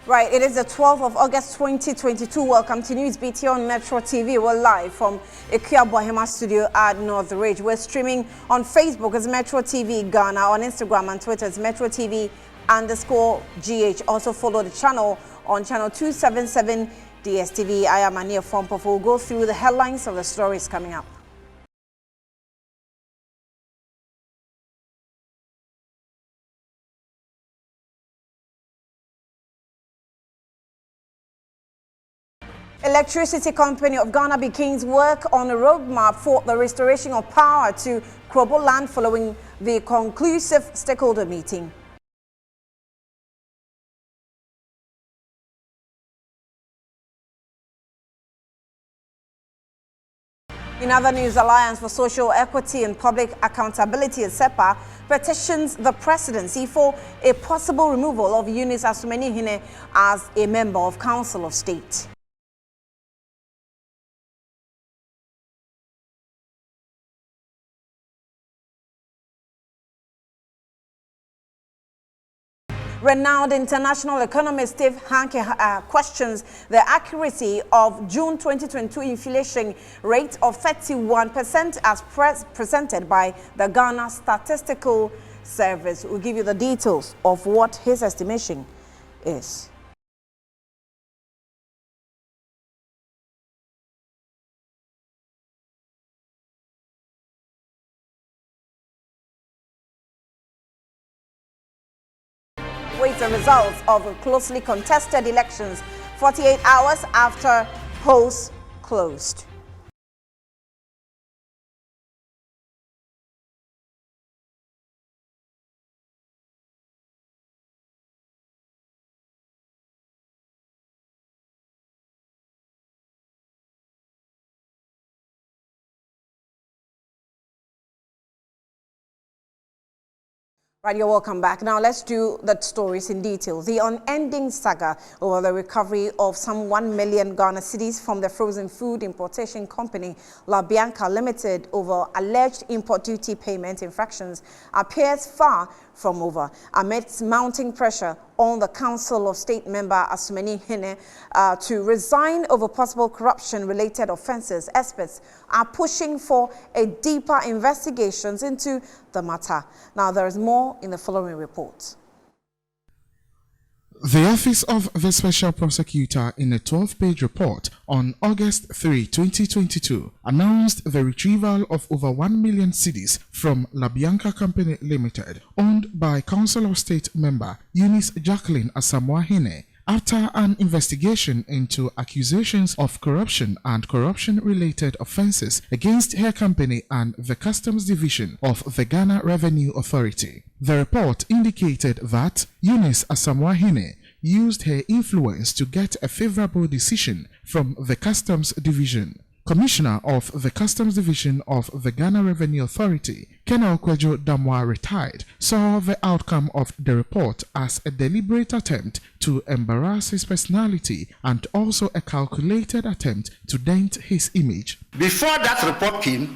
Right, it is the 12th of August 2022. Welcome to News BT on Metro TV. We're live from Ikea Bohema studio at North Ridge. We're streaming on Facebook as Metro TV Ghana, on Instagram and Twitter as Metro TV_GH. Also follow the channel on channel 277 DSTV. I am Ania Fompof. We'll go through the headlines of the stories coming up. Electricity Company of Ghana begins work on a roadmap for the restoration of power to Krobo land following the conclusive stakeholder meeting. In other news, Alliance for Social Equity and Public Accountability, SEPA, petitions the presidency for a possible removal of Eunice Asumani-Hine as a member of Council of State. Renowned international economist Steve Hanke questions the accuracy of June 2022 inflation rate of 31% as presented by the Ghana Statistical Service. We'll give you the details of what his estimation is. Wait the results of closely contested elections 48 hours after polls closed. Right, you're welcome back. Now let's do the stories in detail. The unending saga over the recovery of some 1 million Ghana cedis from the frozen food importation company La Bianca Limited over alleged import duty payment infractions appears far from over. Amidst mounting pressure on the Council of State member Asumani-Hine to resign over possible corruption-related offences, experts are pushing for a deeper investigations into the matter. Now, there is more in the following report. The Office of the Special Prosecutor, in a 12-page report on August 3, 2022, announced the retrieval of over 1 million cedis from La Bianca Company Limited, owned by Council of State member Eunice Jacqueline Asamoah-Hine, after an investigation into accusations of corruption and corruption-related offences against her company and the Customs Division of the Ghana Revenue Authority. The report indicated that Eunice Asamoah-Hine used her influence to get a favourable decision from the Customs Division. Commissioner of the Customs Division of the Ghana Revenue Authority, Colonel Kwejo Damwa, retired, saw the outcome of the report as a deliberate attempt to embarrass his personality and also a calculated attempt to dent his image. Before that report came,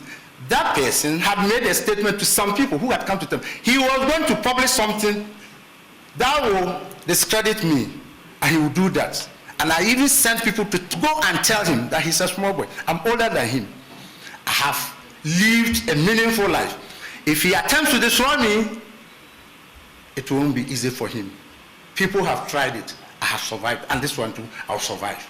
that person had made a statement to some people who had come to them. He was going to publish something that will discredit me, and he will do that. And I even sent people to go and tell him that he's a small boy. I'm older than him. I have lived a meaningful life. If he attempts to destroy me, it won't be easy for him. People have tried it. I have survived. And this one too, I'll survive.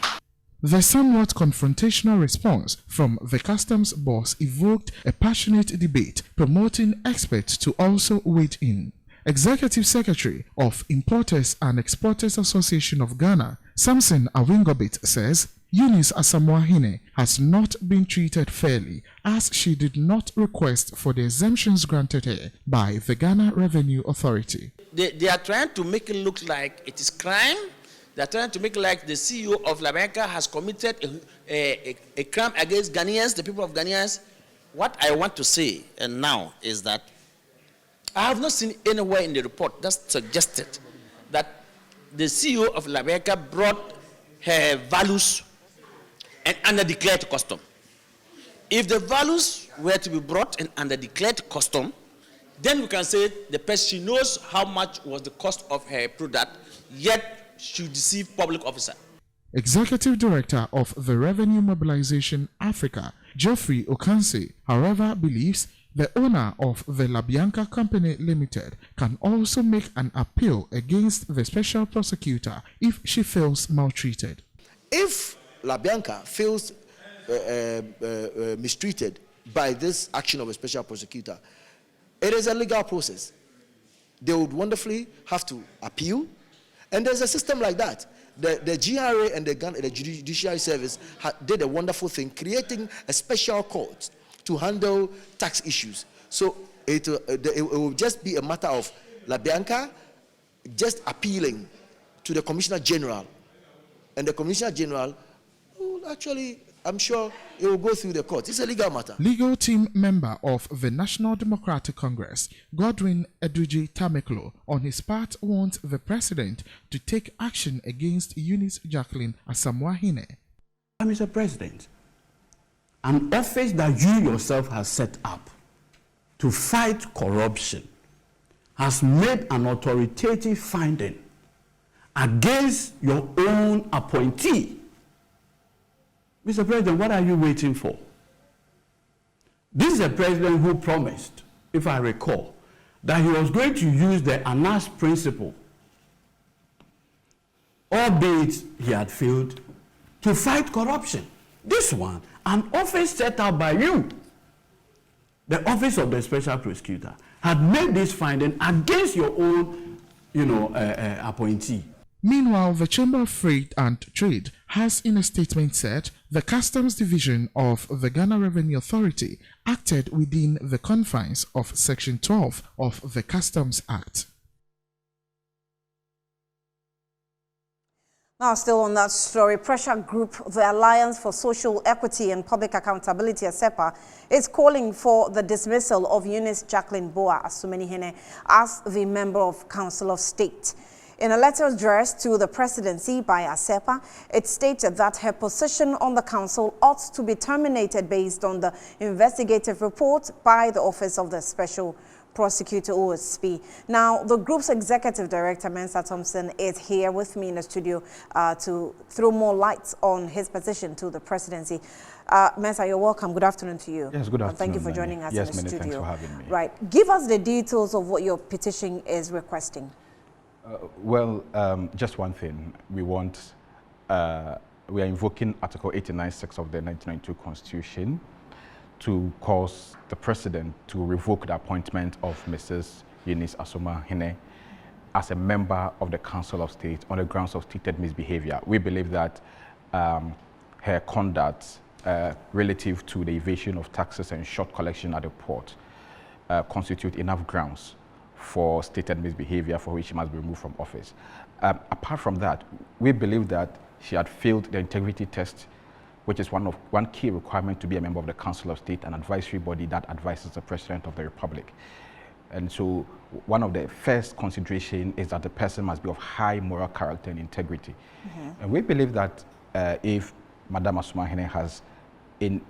The somewhat confrontational response from the customs boss evoked a passionate debate, promoting experts to also wade in. Executive Secretary of Importers and Exporters Association of Ghana, Samson Awingobit, says Eunice Asamoah-Hine has not been treated fairly as she did not request for the exemptions granted her by the Ghana Revenue Authority. They are trying to make it look like it is crime. They are trying to make it like the CEO of La Bianca has committed a crime against Ghanaians, the people of Ghanaians. What I want to say and now is that I have not seen anywhere in the report that suggested that the CEO of La Bianca brought her values and under-declared custom. If the values were to be brought in under-declared custom, then we can say the person knows how much was the cost of her product, yet should deceive public officer. Executive Director of the Revenue Mobilization Africa, Geoffrey Okanse, however, believes the owner of the LaBianca Company Limited can also make an appeal against the special prosecutor if she feels maltreated. If LaBianca feels mistreated by this action of a special prosecutor, it is a legal process. They would wonderfully have to appeal, and there's a system like that. The GRA and the Judiciary Service did a wonderful thing, creating a special court to handle tax issues. So it will just be a matter of LaBianca just appealing to the Commissioner General, and the Commissioner General will actually, I'm sure, it will go through the court. It's a legal matter. Legal team member of the National Democratic Congress, Godwin Edwige Tameklo, on his part wants the president to take action against Eunice Jacqueline Asamoah Hine. Mr. President, an office that you yourself have set up to fight corruption has made an authoritative finding against your own appointee. Mr. President, what are you waiting for? This is a president who promised, if I recall, that he was going to use the Anas principle, albeit he had failed, to fight corruption. This one, an office set up by you, the Office of the Special Prosecutor, had made this finding against your own, appointee. Meanwhile, the Chamber of Freight and Trade has in a statement said the Customs Division of the Ghana Revenue Authority acted within the confines of Section 12 of the Customs Act. Now, still on that story, pressure group, the Alliance for Social Equity and Public Accountability, ASEPA, is calling for the dismissal of Eunice Jacqueline Boa Asumani Hine as the member of Council of State. In a letter addressed to the presidency by ASEPA, it stated that her position on the council ought to be terminated based on the investigative report by the Office of the Special Prosecutor, OSP. Now, the group's executive director, Mensa Thompson, is here with me in the studio to throw more light on his position to the presidency. Mensa, you're welcome. Good afternoon to you. Yes, good afternoon. Thank you for joining us in the studio. Thanks for having me. Right. Give us the details of what your petition is requesting. Just one thing. We are invoking Article 89(6) of the 1992 Constitution to cause the President to revoke the appointment of Mrs. Eunice Asamoah Hine as a member of the Council of State on the grounds of stated misbehavior. We believe that her conduct relative to the evasion of taxes and short collection at the port constitute enough grounds for stated misbehavior for which she must be removed from office. Apart from that, we believe that she had failed the integrity test, which is one key requirement to be a member of the Council of State, an advisory body that advises the President of the Republic. And so one of the first consideration is that the person must be of high moral character and integrity. Mm-hmm. And we believe that if Madame Asamoah Hine has any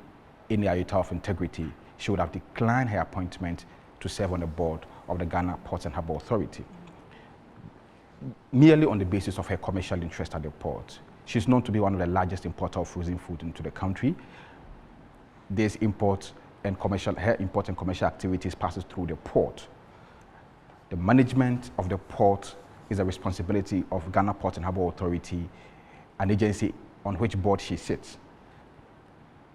iota of integrity, she would have declined her appointment to serve on the board of the Ghana Ports and Harbour Authority, merely on the basis of her commercial interest at the port. She's known to be one of the largest importers of frozen food into the country. Her import and commercial activities passes through the port. The management of the port is a responsibility of Ghana Ports and Harbour Authority, an agency on which board she sits,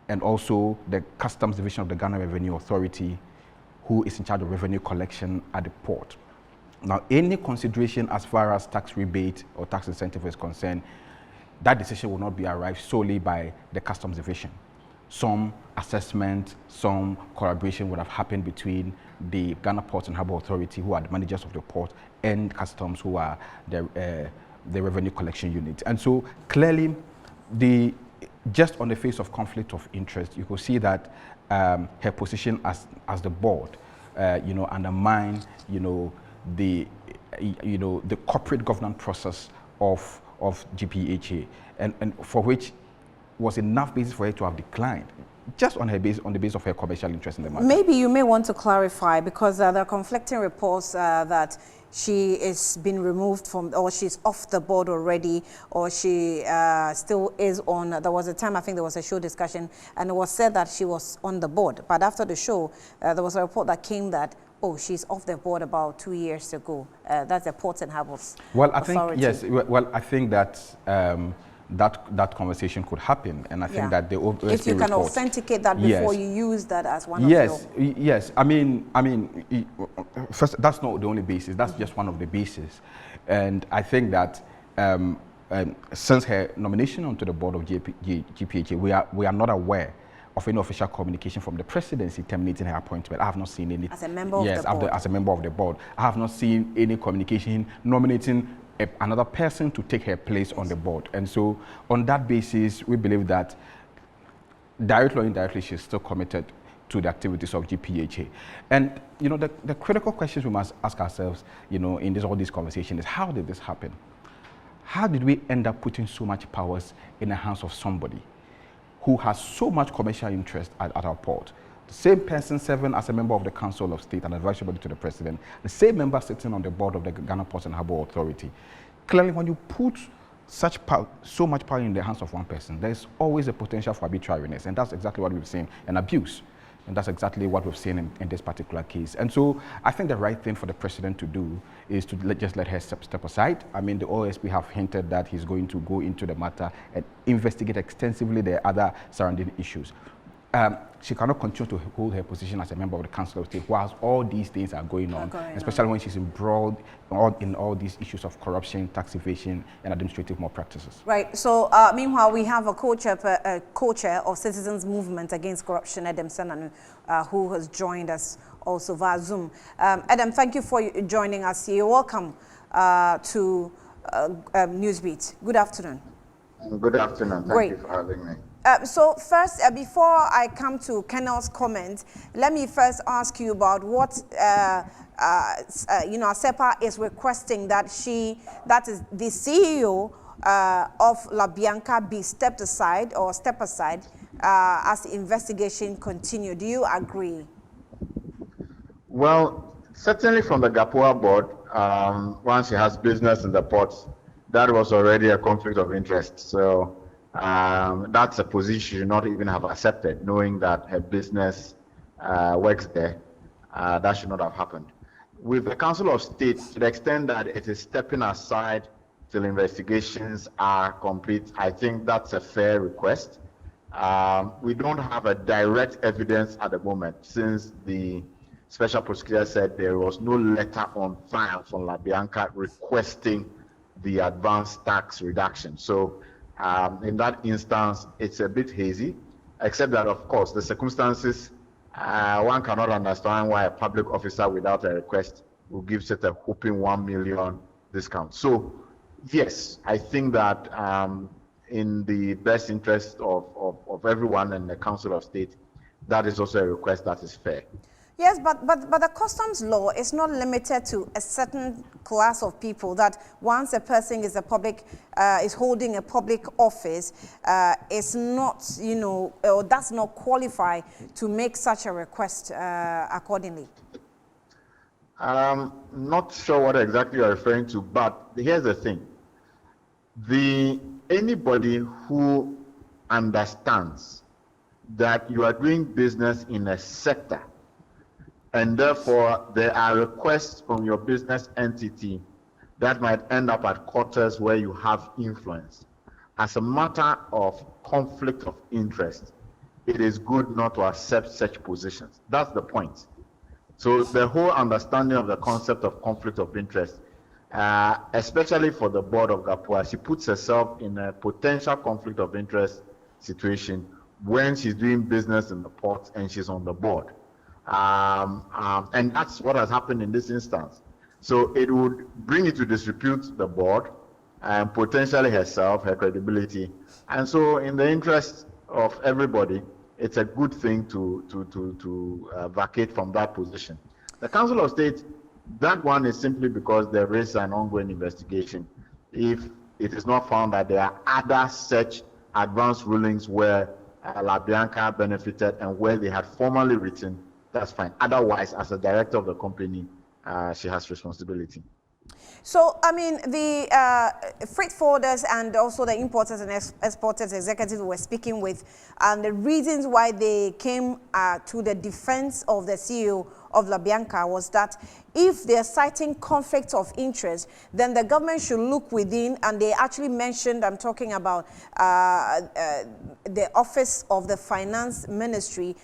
and also the Customs Division of the Ghana Revenue Authority, who is in charge of revenue collection at the port. Now, any consideration as far as tax rebate or tax incentive is concerned, that decision will not be arrived solely by the Customs Division. Some assessment, some collaboration would have happened between the Ghana Ports and Harbour Authority, who are the managers of the port, and Customs, who are the revenue collection unit. And so clearly, just on the face of conflict of interest, you could see that her position as the board, undermine, the corporate governance process of GPHA, and for which was enough basis for her to have declined, just on the basis of her commercial interest in the matter. Maybe you may want to clarify, because there are conflicting reports that she is been removed from, or she's off the board already, or she still is on. There was a time, I think there was a show discussion, and it was said that she was on the board. But after the show, there was a report that came that, oh, she's off the board about 2 years ago. That's the Ports and Harbours Authority. Yes. Well, I think that that conversation could happen, and I think that the OSP if you can report, authenticate that before you use that as one of yes. I mean, first, that's not the only basis. That's just one of the bases, and I think that since her nomination onto the board of GPHA, we are not aware of any official communication from the presidency terminating her appointment. I have not seen any. As a member of the board. As a member of the board, I have not seen any communication nominating another person to take her place on the board. And so on that basis, we believe that directly or indirectly, she's still committed to the activities of GPHA. And, you know, the critical questions we must ask ourselves, you know, in all these conversations is, how did this happen? How did we end up putting so much powers in the hands of somebody who has so much commercial interest at our port? The same person serving as a member of the Council of State and advisory body to the President, the same member sitting on the board of the Ghana Ports and Harbour Authority. Clearly, when you put so much power in the hands of one person, there's always a potential for arbitrariness, and that's exactly what we've seen, an abuse. And that's exactly what we've seen in this particular case. And so I think the right thing for the president to do is to just let her step aside. I mean, the OSP have hinted that he's going to go into the matter and investigate extensively the other surrounding issues. She cannot continue to hold her position as a member of the Council of State whilst all these things are going on, especially when she's embroiled in all these issues of corruption, tax evasion, and administrative malpractices. Right. So, meanwhile, we have a co-chair of Citizens Movement Against Corruption, Adam Senanu, who has joined us also via Zoom. Adam, thank you for joining us here. Welcome to Newsbeat. Good afternoon. Good afternoon. Thank you for having me. So first, before I come to Colonel's comment, let me first ask you about what ASEPA is requesting that that is the CEO of LaBianca be step aside as the investigation continue. Do you agree? Well, certainly from the GAPUA board, once she has business in the ports, that was already a conflict of interest. So that's a position she should not even have accepted, knowing that her business works there. That should not have happened. With the Council of State, to the extent that it is stepping aside till investigations are complete, I think that's a fair request. We don't have a direct evidence at the moment, since the special prosecutor said there was no letter on file from LaBianca requesting the advanced tax reduction. So in that instance, it's a bit hazy, except that, of course, the circumstances, one cannot understand why a public officer without a request will give such a whopping 1 million discount. So, yes, I think that in the best interest of everyone in the Council of State, that is also a request that is fair. Yes, but the customs law is not limited to a certain class of people. That once a person is is holding a public office, is not, or does not qualify to make such a request accordingly. Not sure what exactly you're referring to, but here's the thing: anybody who understands that you are doing business in a sector, and therefore there are requests from your business entity that might end up at quarters where you have influence. As a matter of conflict of interest, it is good not to accept such positions. That's the point. So the whole understanding of the concept of conflict of interest, especially for the board of GAPUA, she puts herself in a potential conflict of interest situation when she's doing business in the port and she's on the board. And that's what has happened in this instance. So it would bring it to disrepute the board and potentially herself, her credibility. And so in the interest of everybody, it's a good thing to vacate from that position. The Council of State, that one is simply because there is an ongoing investigation. If it is not found that there are other such advanced rulings where LaBianca benefited and where they had formally written, that's fine. Otherwise, as a director of the company, she has responsibility. So, I mean, the freight forwarders and also the importers and exporters executives were speaking with, and the reasons why they came to the defense of the CEO of LaBianca was that if they're citing conflicts of interest, then the government should look within, and they actually mentioned, I'm talking about the Office of the Finance Ministry,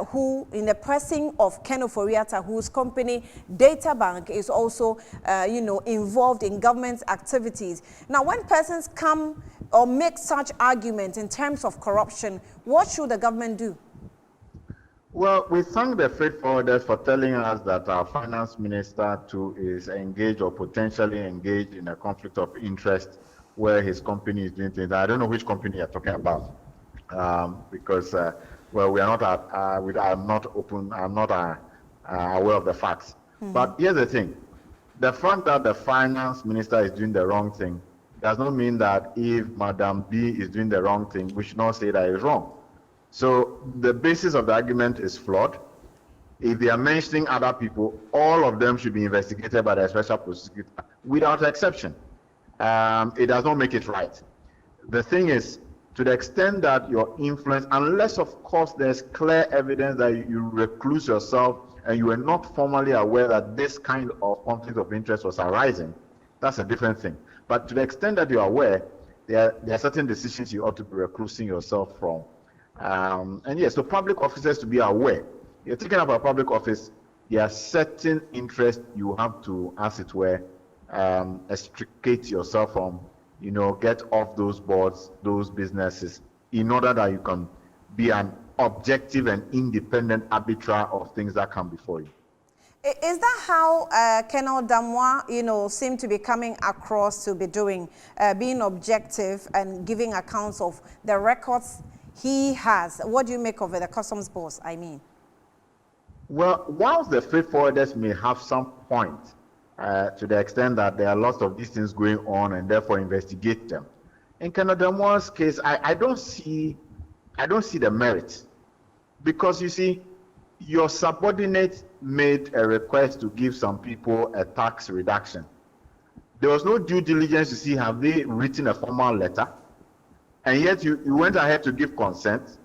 who, in the pressing of Ken Ofori-Atta, whose company Databank is also, involved in government activities. Now, when persons come or make such arguments in terms of corruption, what should the government do? Well, we thank the freight forwarders for telling us that our finance minister too is engaged or potentially engaged in a conflict of interest where his company is doing things. I don't know which company you're talking about, because we are not I'm not aware of the facts. Mm-hmm. But here's the thing: the fact that the finance minister is doing the wrong thing does not mean that if Madam B is doing the wrong thing, we should not say that it's wrong. So the basis of the argument is flawed. If they are mentioning other people, all of them should be investigated by the special prosecutor without exception. It does not make it right. The thing is, to the extent that your influence, unless of course there's clear evidence that you recluse yourself and you were not formally aware that this kind of conflict of interest was arising, that's a different thing. But to the extent that you're aware, there are certain decisions you ought to be reclusing yourself from. And yes, so public officers to be aware. You're taking up a public office, there are certain interests you have to, as it were, extricate yourself from, get off those boards, those businesses, in order that you can be an objective and independent arbiter of things that come before you. Is that how Colonel Damwa, seem to be coming across to be doing, being objective and giving accounts of the records he has? What do you make of it, the customs boss, I mean? Well, whilst the freight forwarders may have some point to the extent that there are lots of these things going on and therefore investigate them, in Colonel Damwa's case, I don't see the merit, because you see, your subordinate made a request to give some people a tax reduction. There was no due diligence to see have they written a formal letter, and yet you went ahead to give consent.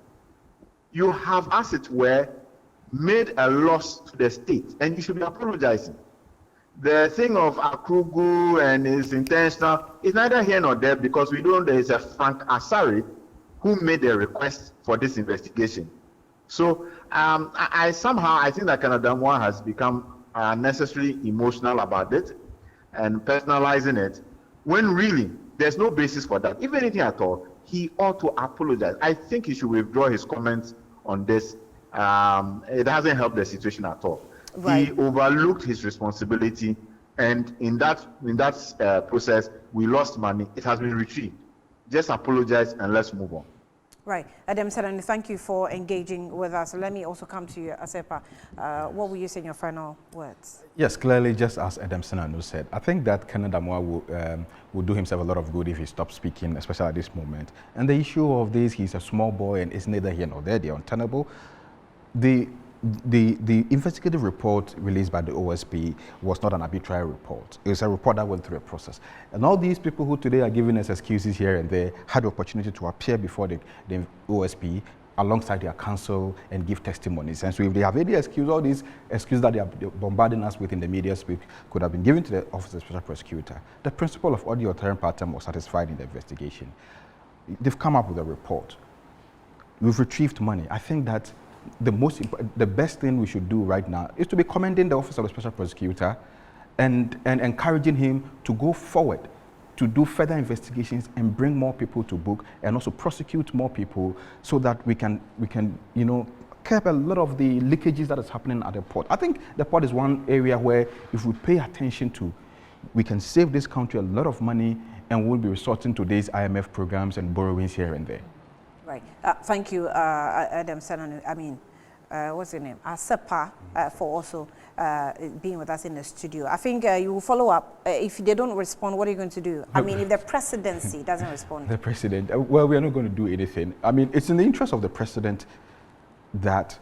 You have, as it were, made a loss to the state, and you should be apologizing. The thing of Akrugu and his intentional is neither here nor there, because we know there is a Frank Asari who made a request for this investigation. So I think that Colonel Damwa has become unnecessarily emotional about it and personalizing it, when really there's no basis for that. If anything at all, he ought to apologize. I think he should withdraw his comments on this. It hasn't helped the situation at all. Right. He overlooked his responsibility, and in that process, we lost money. It has been retrieved. Just apologize and let's move on. Right. Adam Senanu, thank you for engaging with us. Let me also come to you, Asepa. What will you say in your final words? Yes, clearly, just as Adam Senanu said, I think that Colonel Damwa will do himself a lot of good if he stops speaking, especially at this moment. And the issue of this, he's a small boy and it's neither here nor there, they're untenable. The investigative report released by the OSP was not an arbitrary report. It was a report that went through a process. And all these people who today are giving us excuses here and there had the opportunity to appear before the OSP alongside their counsel and give testimonies. And so if they have any excuse, all these excuses that they are bombarding us with in the media speak could have been given to the Office of Special Prosecutor. The principle of audio authorum partem was satisfied in the investigation. They've come up with a report. We've retrieved money. I think that the best thing we should do right now is to be commending the Office of the Special Prosecutor and encouraging him to go forward, to do further investigations and bring more people to book and also prosecute more people so that we can curb a lot of the leakages that is happening at the port. I think the port is one area where if we pay attention to, we can save this country a lot of money and we'll be resorting to these IMF programs and borrowings here and there. Right. Thank you, Adam Senanu. I mean, what's your name? Asepa, for also being with us in the studio. I think you will follow up. If they don't respond, what are you going to do? I mean, if the presidency doesn't respond. The president, well, we are not going to do anything. I mean, it's in the interest of the president that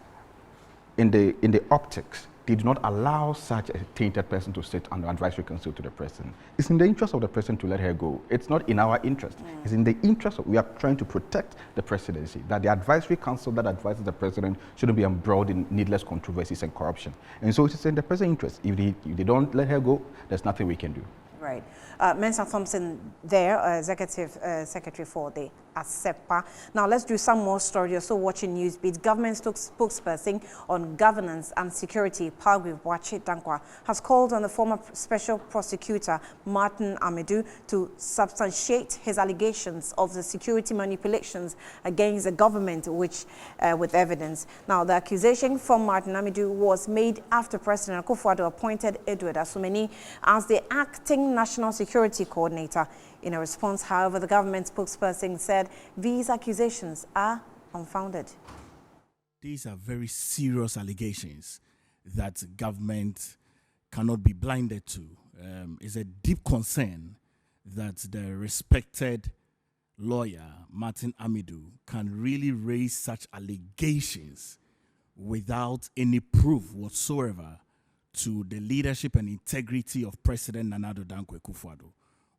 in the optics they do not allow such a tainted person to sit on the advisory council to the president. It's in the interest of the president to let her go. It's not in our interest. It's in the interest of, we are trying to protect the presidency, that the advisory council that advises the president shouldn't be embroiled in needless controversies and corruption. And so it's in the president's interest. If they don't let her go, there's nothing we can do. Right. Mensah Thompson there, Executive Secretary for the ASEPA. Now let's do some more stories. You're still watching Newsbeat. Government spokesperson on governance and security, Pagwe Boakye Dankwa, has called on the former special prosecutor, Martin Amidu, to substantiate his allegations of the security manipulations against the government, which with evidence. Now, the accusation from Martin Amidu was made after President Akufo-Addo appointed Edward Asumeni as the acting national security coordinator. In a response, however, the government spokesperson said these accusations are unfounded. These are very serious allegations that government cannot be blinded to. It's a deep concern that the respected lawyer, Martin Amidu, can really raise such allegations without any proof whatsoever to the leadership and integrity of President Nana Addo Dankwa Akufo-Addo.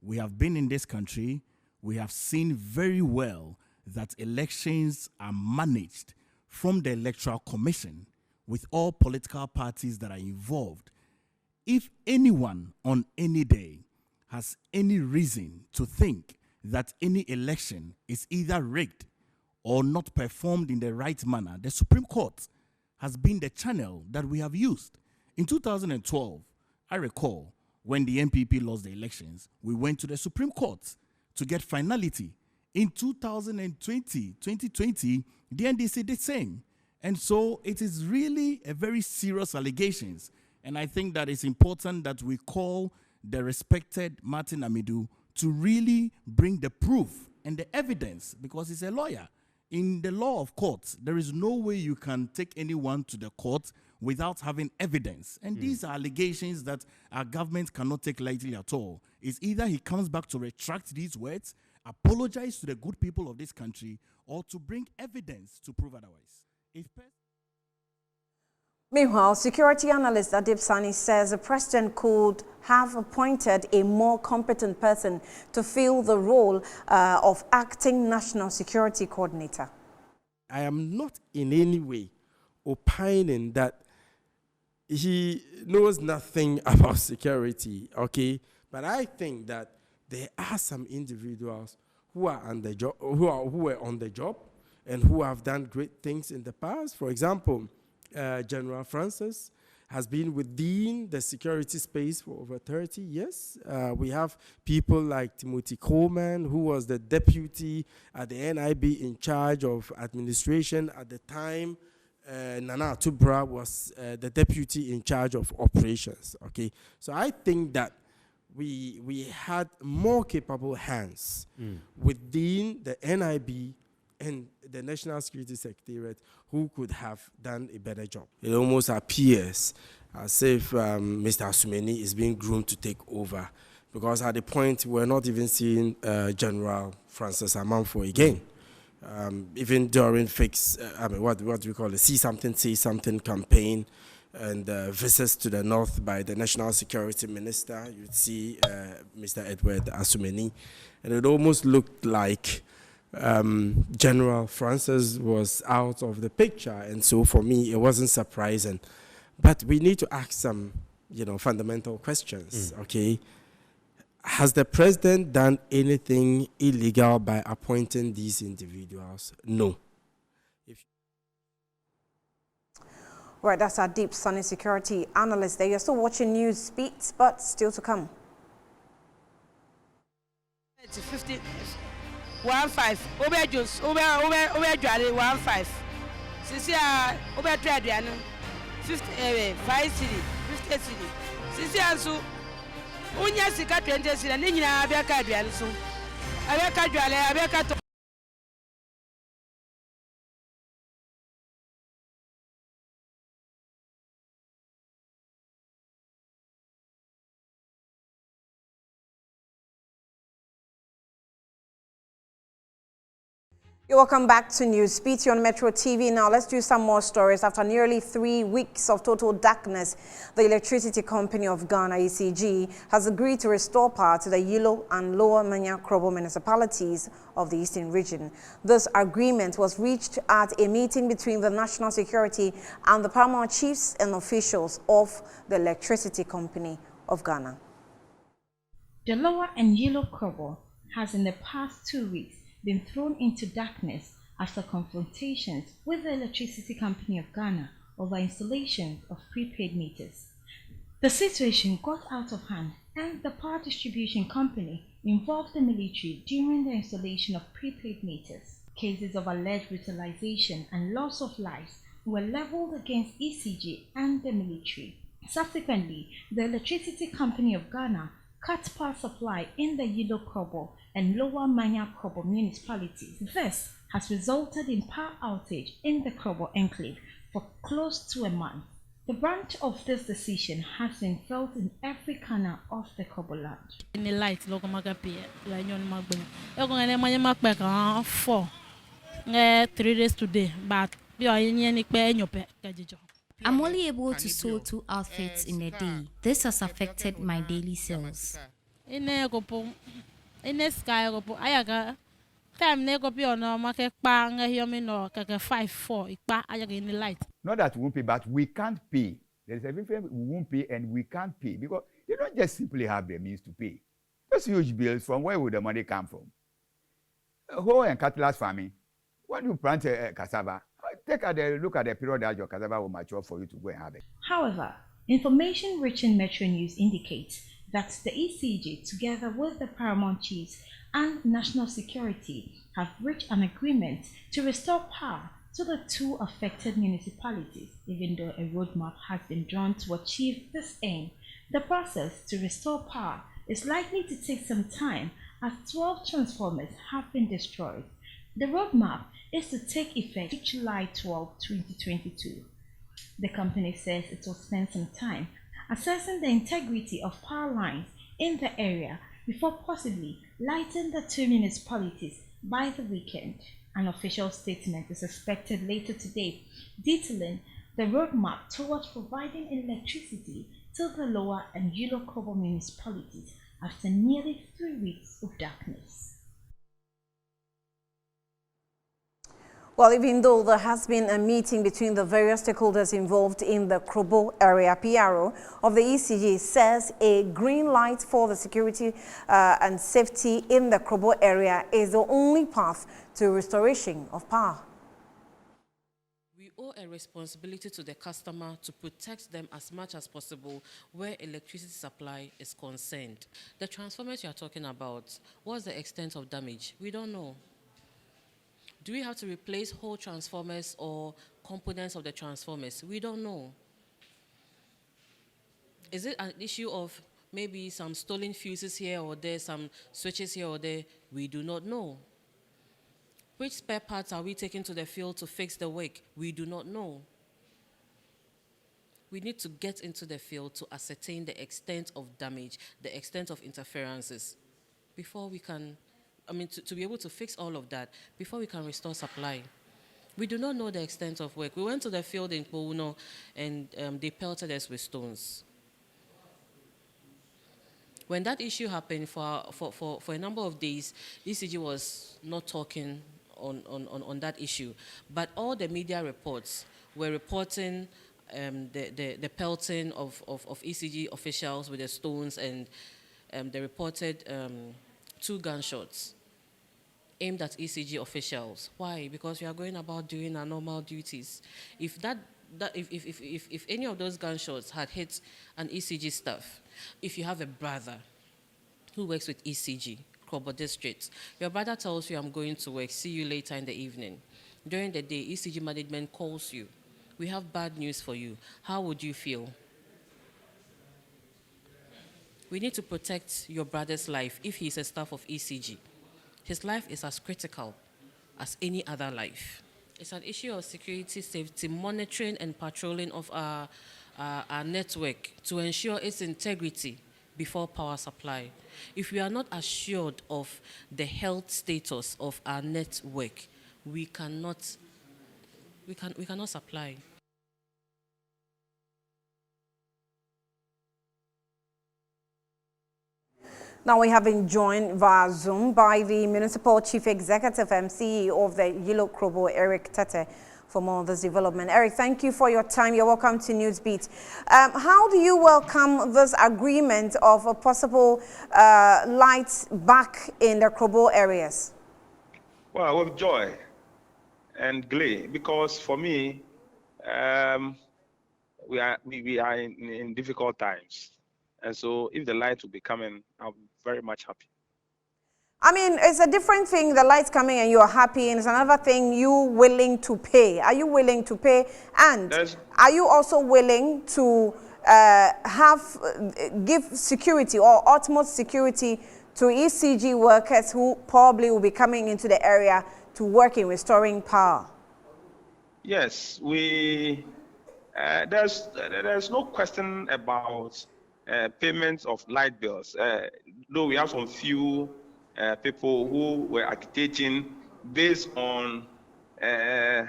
We have been in this country, we have seen very well that elections are managed from the Electoral Commission with all political parties that are involved. If anyone on any day has any reason to think that any election is either rigged or not performed in the right manner, the Supreme Court has been the channel that we have used. In 2012, I recall, when the NPP lost the elections, we went to the Supreme Court to get finality. In 2020, the NDC did the same. And so it is really a very serious allegations. And I think that it's important that we call the respected Martin Amidu to really bring the proof and the evidence, because he's a lawyer. In the law of courts, there is no way you can take anyone to the court without having evidence. And these are allegations that our government cannot take lightly at all. It's either he comes back to retract these words, apologize to the good people of this country, or to bring evidence to prove otherwise. Meanwhile, security analyst Adib Sani says the president could have appointed a more competent person to fill the role of acting national security coordinator. I am not in any way opining that he knows nothing about security, okay? But I think that there are some individuals who are on the job, who were on the job, and who have done great things in the past. For example, General Francis has been within the security space for over 30 years. We have people like Timothy Coleman, who was the deputy at the NIB in charge of administration at the time. Nana Atubra was the deputy in charge of operations. Okay, so I think that we had more capable hands within the NIB and the National Security Secretariat who could have done a better job. It almost appears as if Mr. Asumeni is being groomed to take over, because at the point we're not even seeing General Francis Amanfo again. Even during what do we call it, See Something, Say Something campaign, and visits to the north by the National Security Minister, you'd see Mr. Edward Asumeni, and it almost looked like General Francis was out of the picture. And so for me, it wasn't surprising. But we need to ask some, fundamental questions, okay? Has the president done anything illegal by appointing these individuals? No. Right, that's our Deep Sunny security analyst there. You're still watching News Beats, but still to come. 50, 15. Obe juice, obe 15. Sisi a obe trade anu 50 5 cedi, 50 cedi. Sisi ansu unya sika 20 cedi ni nyina abeka aduane so. Abeka aduane, abeka to. You're welcome back to News Beat on Metro TV. Now let's do some more stories. After nearly 3 weeks of total darkness, the Electricity Company of Ghana, ECG, has agreed to restore power to the Yilo and Lower Manya Krobo municipalities of the Eastern region. This agreement was reached at a meeting between the National Security and the paramount chiefs and officials of the Electricity Company of Ghana. The Lower and Yilo Krobo has in the past 2 weeks been thrown into darkness after confrontations with the Electricity Company of Ghana over installation of prepaid meters. The situation got out of hand and the power distribution company involved the military during the installation of prepaid meters. Cases of alleged brutalization and loss of lives were leveled against ECG and the military. Subsequently, the Electricity Company of Ghana cut power supply in the Yilo Krobo and Lower Manya Krobo municipalities. This has resulted in power outage in the Krobo enclave for close to a month. The brunt of this decision has been felt in every corner of the Krobo land. In the light, local magapi, la nyon magbe. Ego ngene manye makbe ka 4. 3 days today, but bi oyenye ni pe enyope kajijo. I'm only able to sew 2 outfits in a day. This has affected my daily sales. Ine gopo, ine sky gopo. Ayaga time ne gopi ono market pa ngayomi no kaka 5-4 ikpa ayaga in the light. Not that we won't pay, but we can't pay. There is a difference. We won't pay and we can't pay because you don't just simply have the means to pay. Those huge bills, from where would the money come from? Whole and cutlass farming. When you plant cassava, take a look at the period that your cassava will mature for you to go and have it. However, information rich in Metro News indicates that the ECG, together with the paramount chiefs and national security, have reached an agreement to restore power to the 2 affected municipalities. Even though a roadmap has been drawn to achieve this aim, the process to restore power is likely to take some time as 12 transformers have been destroyed. The roadmap is to take effect July 12, 2022. The company says it will spend some time assessing the integrity of power lines in the area before possibly lighting the 2 municipalities by the weekend. An official statement is expected later today detailing the roadmap towards providing electricity to the Lower and Yilo Krobo municipalities after nearly 3 weeks of darkness. Well, even though there has been a meeting between the various stakeholders involved in the Krobo area, PRO of the ECG says a green light for the security and safety in the Krobo area is the only path to restoration of power. We owe a responsibility to the customer to protect them as much as possible where electricity supply is concerned. The transformers you are talking about, what's the extent of damage? We don't know. Do we have to replace whole transformers or components of the transformers? We don't know. Is it an issue of maybe some stolen fuses here or there, some switches here or there? We do not know. Which spare parts are we taking to the field to fix the work? We do not know. We need to get into the field to ascertain the extent of damage, the extent of interferences, before we can, to be able to fix all of that, before we can restore supply. We do not know the extent of work. We went to the field in Kpouno and they pelted us with stones. When that issue happened for a number of days, ECG was not talking on that issue. But all the media reports were reporting the pelting of ECG officials with the stones, and they reported 2 gunshots aimed at ECG officials. Why? Because we are going about doing our normal duties. If any of those gunshots had hit an ECG staff, if you have a brother who works with ECG, Krobo District, your brother tells you, I'm going to work, see you later in the evening. During the day, ECG management calls you. We have bad news for you. How would you feel? We need to protect your brother's life if he's a staff of ECG. His life is as critical as any other life. It's an issue of security, safety, monitoring and patrolling of our network to ensure its integrity before power supply. If we are not assured of the health status of our network, we cannot supply. Now we have been joined via Zoom by the Municipal Chief Executive and CEO of the Yilo Krobo, Eric Tete, for more of this development. Eric, thank you for your time. You're welcome to Newsbeat. How do you welcome this agreement of a possible lights back in the Krobo areas? Well, with joy and glee, because for me, we are in difficult times. And so if the light will be coming, I'll be very much happy. I mean, it's a different thing, the light's coming and you're happy, and it's another thing, you willing to pay. Are you willing to pay? And are you also willing to give security or ultimate security to ECG workers who probably will be coming into the area to work in restoring power? Yes, there's no question about payments of light bills. Though we have some few people who were agitating based on an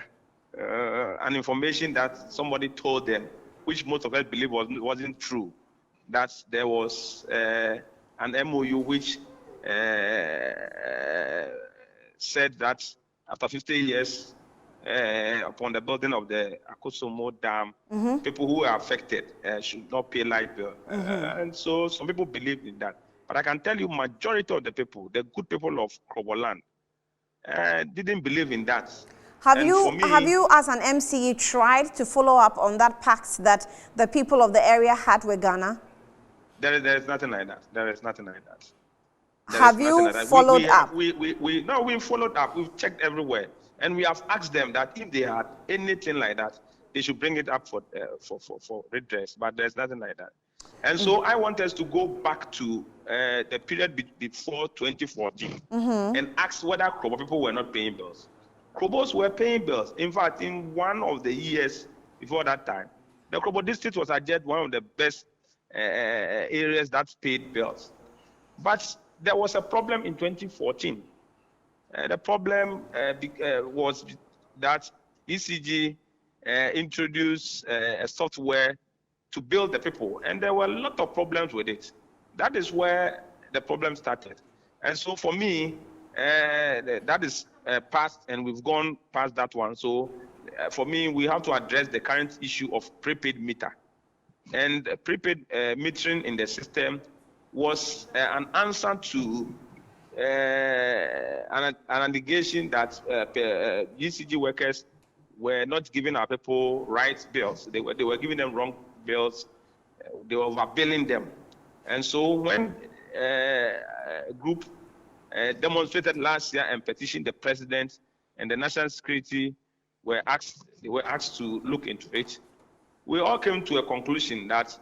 information that somebody told them, which most of us believe wasn't true, that there was an MOU which said that after 50 years upon the building of the Akosombo Dam, people who are affected should not pay light bill. And so some people believe in that. But I can tell you, majority of the people, the good people of Kroboland, didn't believe in that. Have you, as an MCE, tried to follow up on that pact that the people of the area had with Ghana? There is nothing like that. There is nothing like that. Have you followed up? No, we followed up. We've checked everywhere. And we have asked them that if they had anything like that, they should bring it up for redress. But there's nothing like that. And so I want us to go back to the period before 2014 and ask whether Krobo people were not paying bills. Krobos were paying bills. In fact, in one of the years before that time, the Krobo district was adjudged one of the best areas that paid bills. But there was a problem in 2014. The problem was that ECG introduced a software to build the people, and there were a lot of problems with it. That is where the problem started. And so for me, that is past, and we've gone past that one. So for me, we have to address the current issue of prepaid meter. And prepaid metering in the system was an answer to an allegation that ECG workers were not giving our people right bills. They were giving them wrong bills. They were overbilling them. And so when a group demonstrated last year and petitioned the president and the national security were asked to look into it, we all came to a conclusion that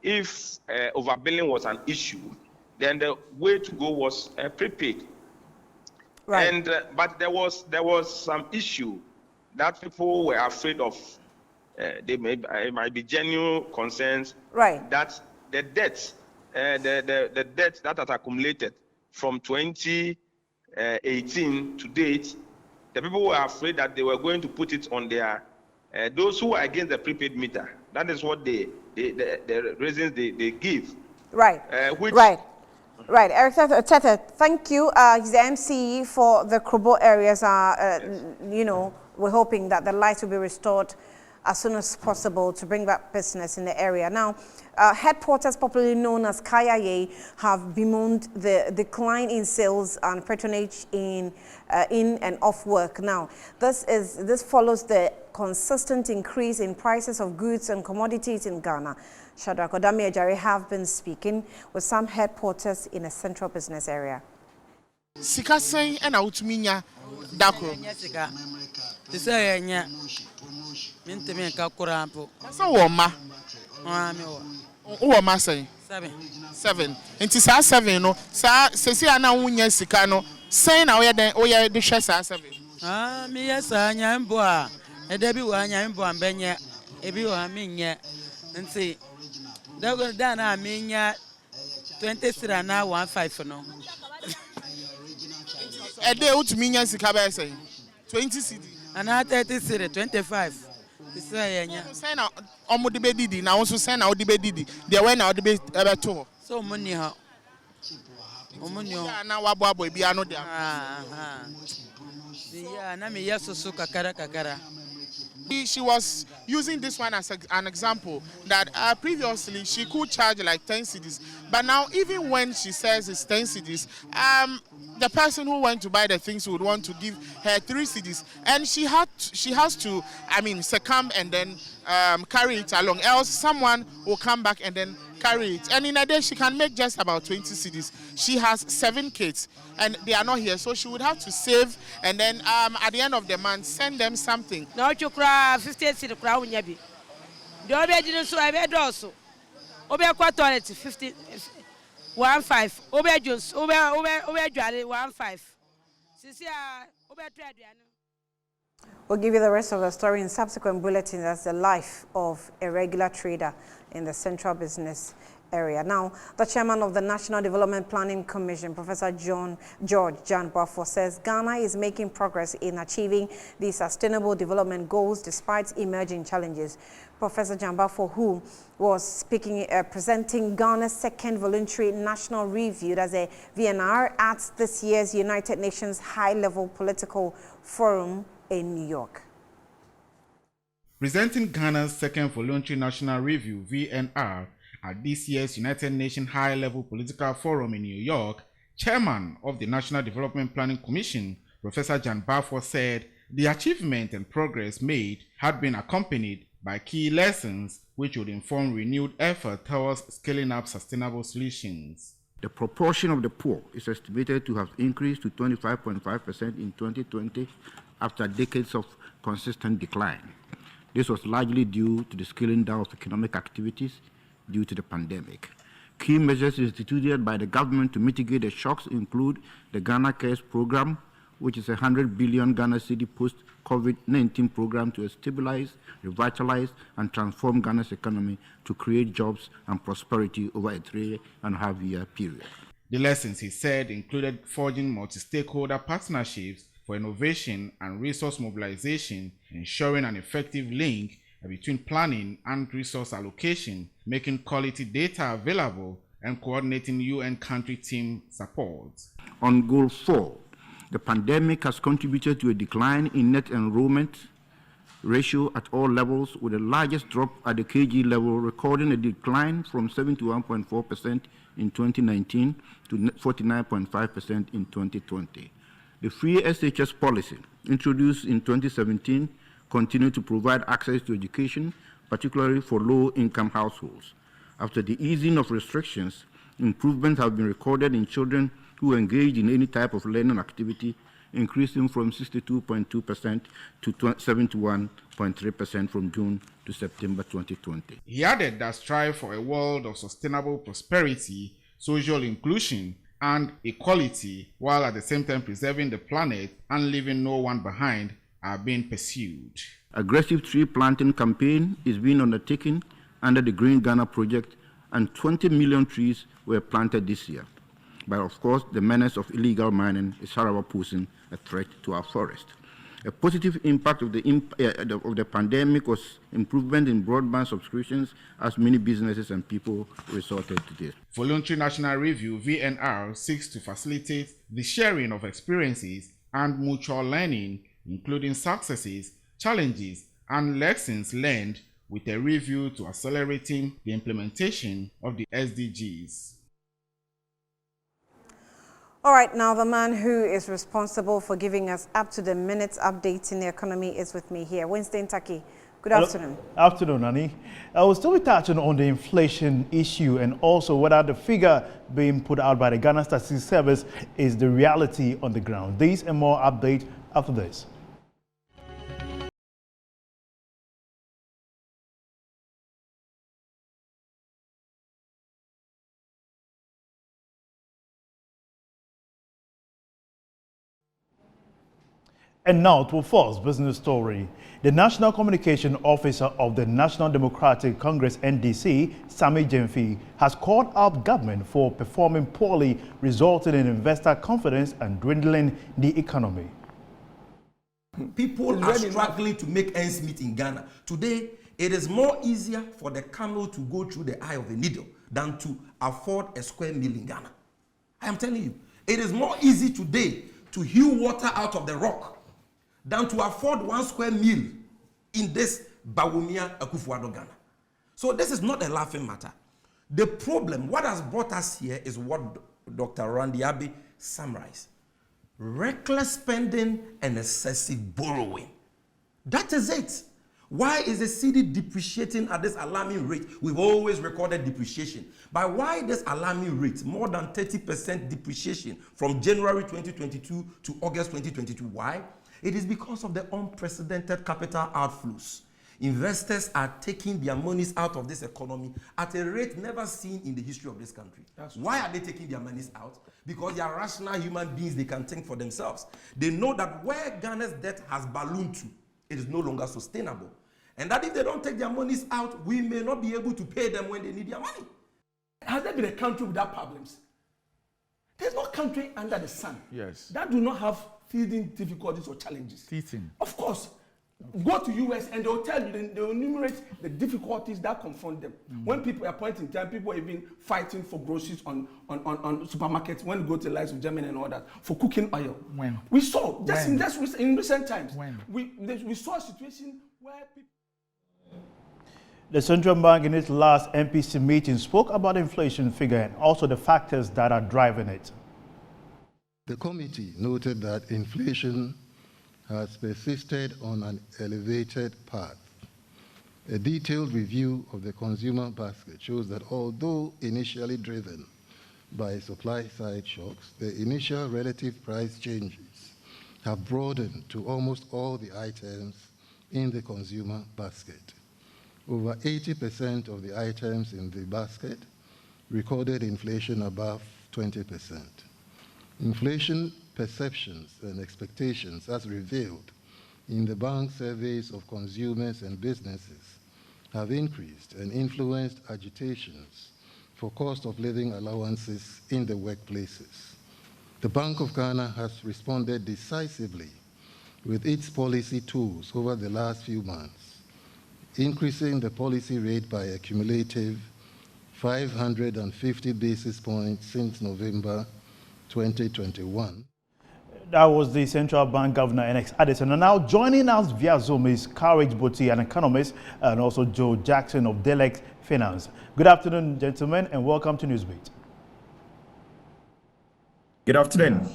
if overbilling was an issue, then the way to go was prepaid. Right. And but there was some issue that people were afraid of. It might be genuine concerns. Right. That the debt, the debt that has accumulated from 2018 to date, the people were afraid that they were going to put it on their those who are against the prepaid meter. That is what the reasons they give. Right. Right, Eric Tete, thank you. He's the MCE for the Krobo areas. We're hoping that the lights will be restored as soon as possible to bring back business in the area. Now, headquarters, popularly known as Kayaye, have bemoaned the decline in sales and patronage in and off work. Now, this follows the consistent increase in prices of goods and commodities in Ghana. Shadrach Odami-Ajari have been speaking with some headquarters in a central business area. Sika sen e na utuminya dakro. Sika. Tise enya. Minteme nka kurampo. So wo ma. Me wo. Wo ma sen? 7. Enti sa 7 no, sa sesi ana wunya sika no, sen na wo ye de hwe sa 7. Me yes anya mbo a. Eda bi wo anya mbo ambenye. Ebi wo amenye. Nti da na amenya 23 na 15 no. Ede utuminya sika ba sen? 20 cedi. Ana 30 cedi, 25. This way, Say na omo de be didi na also say na odi be didi. There when na odi be to. So money ha. Money. Ya na wabo bi ano dia. Yeah, na me yeso kakara. She was using this one as an example that previously she could charge like 10 cedis, but now even when she says it's 10 cedis, the person who went to buy the things would want to give her 3 cedis, and she has to, succumb and then carry it along. Else someone will come back and then carry it. And in a day she can make just about 20 cedis. She has 7 kids and they are not here, so she would have to save and then at the end of the month send them something. Now you cry 50 cedis crown yabi. The other didn't so I bet also. Obe toilet 50 15. Obe juice obe jwale 15. Sisi obe trade. We'll give you the rest of the story in subsequent bulletins as the life of a regular trader in the central business area. Now, the chairman of the National Development Planning Commission, Professor George Jan Baffour, says Ghana is making progress in achieving the sustainable development goals despite emerging challenges. Professor Jan Baffour, who was speaking, presenting Ghana's second voluntary national review as a VNR at this year's United Nations High-Level Political Forum in New York. Presenting Ghana's second voluntary national review, VNR, at this year's United Nations High-Level Political Forum in New York, Chairman of the National Development Planning Commission, Professor Jan Baffour, said the achievement and progress made had been accompanied by key lessons which would inform renewed effort towards scaling up sustainable solutions. The proportion of the poor is estimated to have increased to 25.5% in 2020 after decades of consistent decline. This was largely due to the scaling down of economic activities due to the pandemic. Key measures instituted by the government to mitigate the shocks include the Ghana Cares Program, which is a 100 billion Ghana cedi post-COVID-19 program to stabilize, revitalize, and transform Ghana's economy to create jobs and prosperity over a 3.5-year period. The lessons, he said, included forging multi-stakeholder partnerships for innovation and resource mobilization, ensuring an effective link between planning and resource allocation, making quality data available, and coordinating UN country team support. On Goal 4, the pandemic has contributed to a decline in net enrollment ratio at all levels, with the largest drop at the KG level, recording a decline from 71.4% in 2019 to 49.5% in 2020. The free SHS policy, introduced in 2017, continued to provide access to education, particularly for low-income households. After the easing of restrictions, improvements have been recorded in children who engage in any type of learning activity, increasing from 62.2% to 71.3% from June to September 2020. He added that strive for a world of sustainable prosperity, social inclusion, and equality, while at the same time preserving the planet and leaving no one behind, are being pursued. Aggressive tree planting campaign is being undertaken under the Green Ghana project, and 20 million trees were planted this year. But of course, the menace of illegal mining is however posing a threat to our forest. A positive impact of the pandemic was improvement in broadband subscriptions, as many businesses and people resorted to this. Voluntary National Review, VNR, seeks to facilitate the sharing of experiences and mutual learning, including successes, challenges, and lessons learned, with a review to accelerating the implementation of the SDGs. All right, now the man who is responsible for giving us up-to-the-minute updates in the economy is with me here. Winston Taki, good afternoon. Afternoon, Annie. I will still be touching on the inflation issue and also whether the figure being put out by the Ghana Statistics Service is the reality on the ground. These and more updates after this. And now to a first business story. The National Communication Officer of the National Democratic Congress NDC, Sammy Gyamfi, has called out government for performing poorly, resulting in investor confidence and dwindling the economy. People are struggling to make ends meet in Ghana. Today, it is more easier for the camel to go through the eye of a needle than to afford a square meal in Ghana. I am telling you, it is more easy today to hew water out of the rock than to afford 1 square meal in this Bawumia Akufo-Addo Ghana. So this is not a laughing matter. The problem, what has brought us here is what Dr. Randy Abbey summarized. Reckless spending and excessive borrowing. That is it. Why is the cedi depreciating at this alarming rate? We've always recorded depreciation. But why this alarming rate? More than 30% depreciation from January 2022 to August 2022. Why? It is because of the unprecedented capital outflows. Investors are taking their monies out of this economy at a rate never seen in the history of this country. Why are they taking their monies out? Because they are rational human beings, they can think for themselves. They know that where Ghana's debt has ballooned to, it is no longer sustainable. And that if they don't take their monies out, we may not be able to pay them when they need their money. Has there been a country without problems? There's no country under the sun that do not have feeding difficulties or challenges. Of course. Go to US and they'll tell you, they'll enumerate the difficulties that confront them. When people are pointing time, people are even fighting for groceries on supermarkets. When you go to the likes of Germany and all that, for cooking oil. We saw, in recent times, we saw a situation where people... The Central Bank in its last MPC meeting spoke about the inflation figure and also the factors that are driving it. The committee noted that inflation has persisted on an elevated path. A detailed review of the consumer basket shows that although initially driven by supply-side shocks, the initial relative price changes have broadened to almost all the items in the consumer basket. Over 80% of the items in the basket recorded inflation above 20%. Inflation perceptions and expectations, as revealed in the bank surveys of consumers and businesses, have increased and influenced agitations for cost of living allowances in the workplaces. The Bank of Ghana has responded decisively with its policy tools over the last few months, increasing the policy rate by a cumulative 550 basis points since November 2021. That was the Central Bank Governor, NX Addison. And now joining us via Zoom is Courage Boti, an economist, and also Joe Jackson of Delex Finance. Good afternoon, gentlemen, and welcome to Newsbeat. Good afternoon.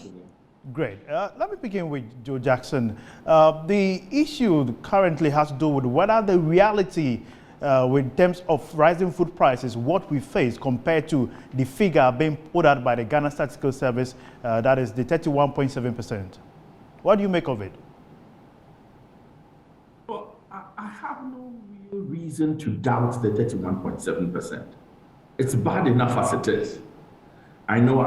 Great. Let me begin with Joe Jackson. The issue currently has to do with whether the reality in terms of rising food prices, what we face compared to the figure being put out by the Ghana Statistical Service, that is the 31.7%. What do you make of it? Well, I have no real reason to doubt the 31.7%. It's bad enough as it is. I know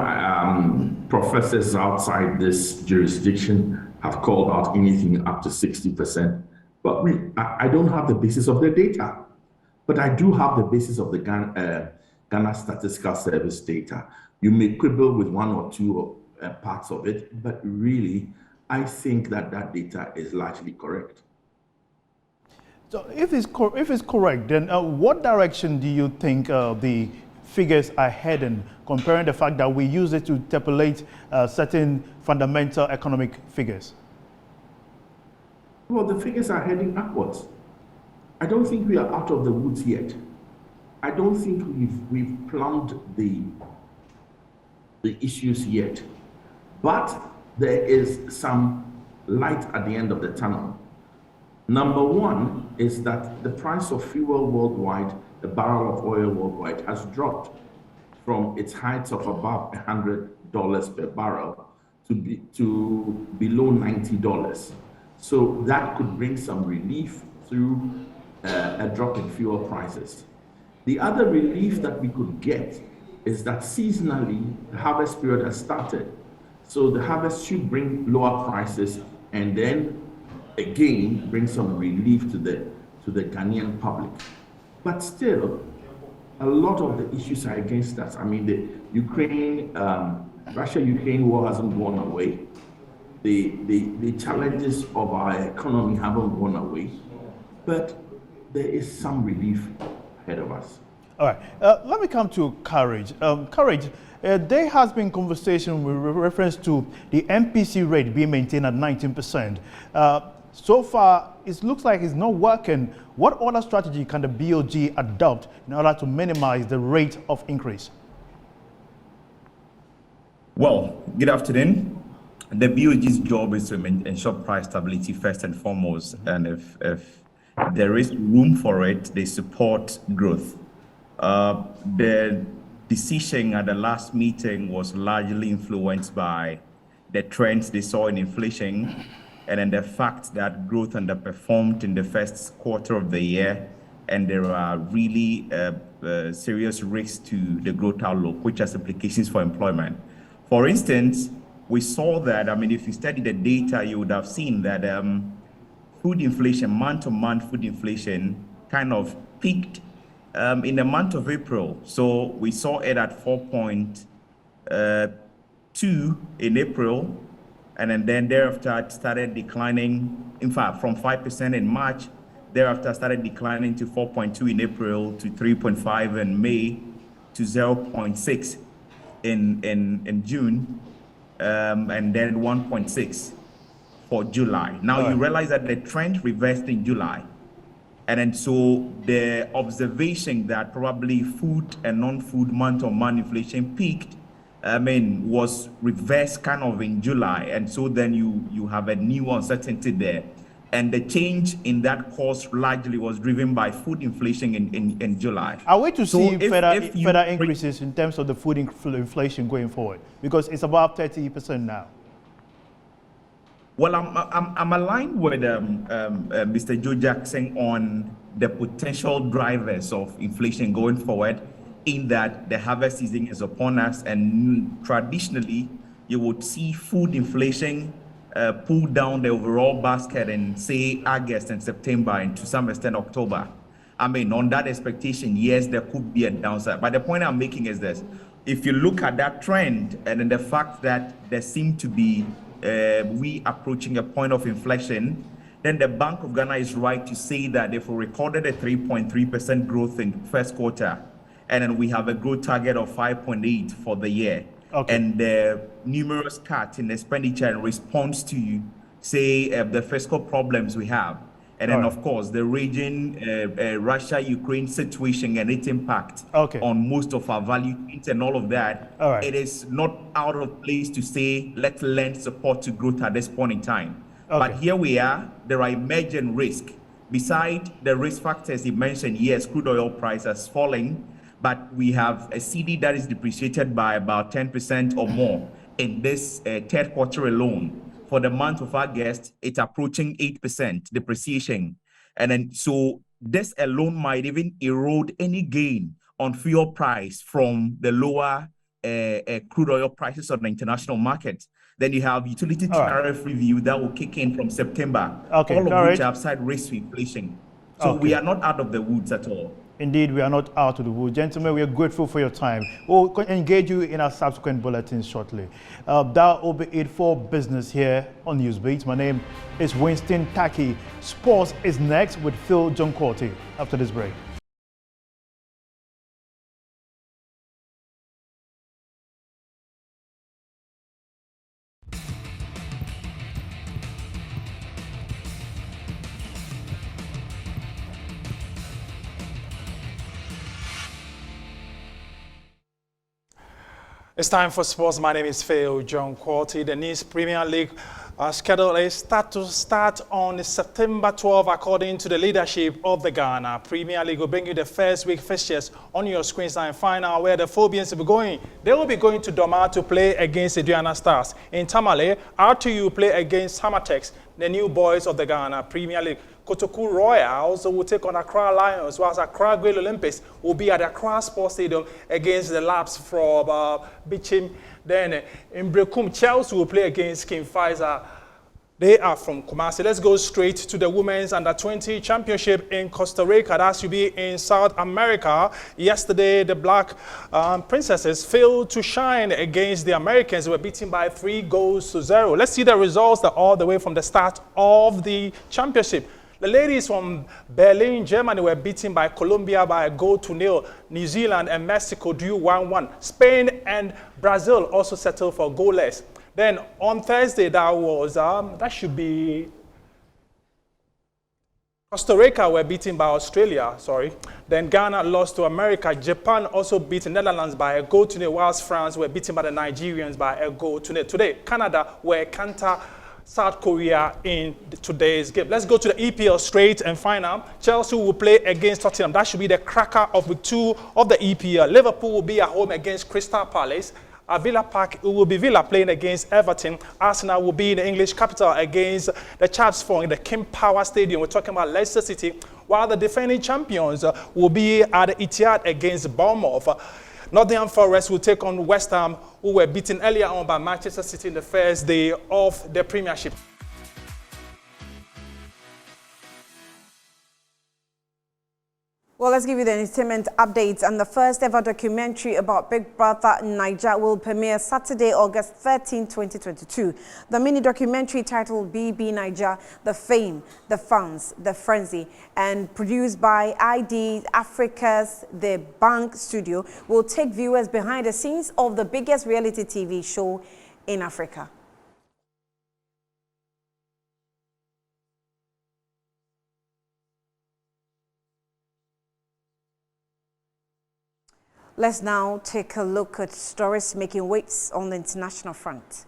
professors outside this jurisdiction have called out anything up to 60%, but I don't have the basis of the data. But I do have the basis of the Ghana Statistical Service data. You may quibble with one or two parts of it, but really, I think that that data is largely correct. So if it's correct, then what direction do you think the figures are heading, comparing the fact that we use it to interpolate certain fundamental economic figures? Well, the figures are heading upwards. I don't think we are out of the woods yet. I don't think we've plumbed the issues yet. But there is some light at the end of the tunnel. Number one is that the price of fuel worldwide, the barrel of oil worldwide, has dropped from its heights of above $100 per barrel to below $90. So that could bring some relief through a drop in fuel prices. The other relief that we could get is that seasonally the harvest period has started. So the harvest should bring lower prices and then again bring some relief to the Ghanaian public. But still, a lot of the issues are against us. I mean, the Russia-Ukraine war hasn't gone away. the challenges of our economy haven't gone away, but there is some relief ahead of us. All right, let me come to Courage. Courage, there has been conversation with reference to the MPC rate being maintained at 19%. So far, it looks like it's not working. What other strategy can the BOG adopt in order to minimize the rate of increase? Well, good afternoon. The BOG's job is to ensure price stability first and foremost. And if there is room for it, they support growth. The decision at the last meeting was largely influenced by the trends they saw in inflation and then the fact that growth underperformed in the first quarter of the year. And there are really serious risks to the growth outlook, which has implications for employment. For instance, we saw that, I mean, if you study the data, you would have seen that food inflation, month-to-month food inflation kind of peaked in the month of April. So we saw it at 4.2 in April, and then thereafter it started declining, in fact, from 5% in March, thereafter started declining to 4.2 in April, to 3.5 in May, to 0.6 in June, and then 1.6 for July. Now you realize that the trend reversed in July. And then so the observation that probably food and non-food month-on-month inflation peaked, was reversed kind of in July. And so then you have a new uncertainty there. And the change in that course largely was driven by food inflation in July. Are we to see further increases in terms of the food inflation going forward? Because it's about 30% now. Well, I'm aligned with Mr. Joe Jackson on the potential drivers of inflation going forward, in that the harvest season is upon us, and traditionally you would see food inflation pull down the overall basket in, say, August and September, and to some extent October. I mean, on that expectation, yes, there could be a downside. But the point I'm making is this: if you look at that trend and then the fact that there seem to be we approaching a point of inflection, then the Bank of Ghana is right to say that if we recorded a 3.3% growth in first quarter, and then we have a growth target of 5.8 for the year, and the numerous cuts in expenditure in response to, say, the fiscal problems we have, and then of course the raging Russia-Ukraine situation and its impact on most of our value chains and all of that, it is not out of place to say let's lend support to growth at this point in time. But here we are, there are emergent risks. Beside the risk factors he mentioned, yes, crude oil price has fallen, but we have a cedi that is depreciated by about 10% or more in this third quarter alone. For the month of August, it's approaching 8% depreciation. And then so this alone might even erode any gain on fuel price from the lower crude oil prices on the international market. Then you have utility tariff review that will kick in from September, all of which are upside risk to inflation. So we are not out of the woods at all. Indeed, we are not out of the woods. Gentlemen, we are grateful for your time. We'll engage you in our subsequent bulletins shortly. That will be it for business here on Newsbeat. My name is Winston Taki. Sports is next with Phil John Corti after this break. It's time for sports. My name is Phil John Corti. The Nice Premier League schedule is to start on September 12 according to the leadership of the Ghana Premier League. Will bring you the first week fixtures on your screens and find out where the Phobians will be going. They will be going to Doma to play against the Aduana Stars. In Tamale, RTU play against Hamatex, the new boys of the Ghana Premier League. Kotoku Royals will take on Accra Lions, whilst Accra Great Olympics will be at Accra Sports Stadium against the Labs from Bichim. Then in Brekum, Chelsea will play against King Faisal They are from Kumasi. Let's go straight to the Women's Under-20 Championship in Costa Rica. That should be in South America. Yesterday, the Black Princesses failed to shine against the Americans. They were beaten by 3-0. Let's see the results all the way from the start of the championship. The ladies from Berlin, Germany were beaten by Colombia by 1-0. New Zealand and Mexico drew 1-1. Spain and Brazil also settled for goalless. Then on Thursday, that should be Costa Rica were beaten by Australia, Then Ghana lost to America. Japan also beat the Netherlands by 1-0, whilst France were beaten by the Nigerians by 1-0. Today, Canada were counter South Korea in today's game. Let's go to the EPL straight and final. Chelsea will play against Tottenham. That should be the cracker of week 2 of the EPL. Liverpool will be at home against Crystal Palace. At Villa Park, it will be Villa playing against Everton. Arsenal will be in the English capital against the Chaps in the King Power Stadium. We're talking about Leicester City, while the defending champions will be at the Etihad against Bournemouth. Nottingham Forest will take on West Ham, who were beaten earlier on by Manchester City in the first day of the Premiership. Well, let's give you the entertainment updates. And the first ever documentary about Big Brother Naija will premiere Saturday, August 13, 2022. The mini documentary titled BB Naija, The Fame, The Fans, The Frenzy, and produced by ID Africa's The Bank Studio will take viewers behind the scenes of the biggest reality TV show in Africa. Let's now take a look at stories making waves on the international front.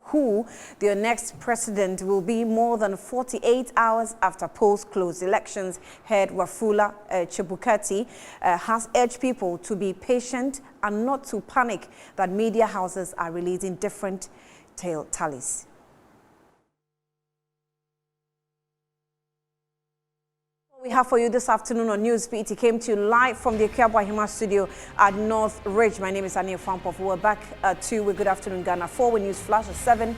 Who their next president will be more than 48 hours after polls closed. Elections head Wafula Chebukati has urged people to be patient and not to panic that media houses are releasing different tallies. We have for you this afternoon on Newsbeat. It came to you live from the Akua Boahema studio at North Ridge. My name is Anil Fampov. We're back at 2 with Good Afternoon Ghana 4 with News Flash at 7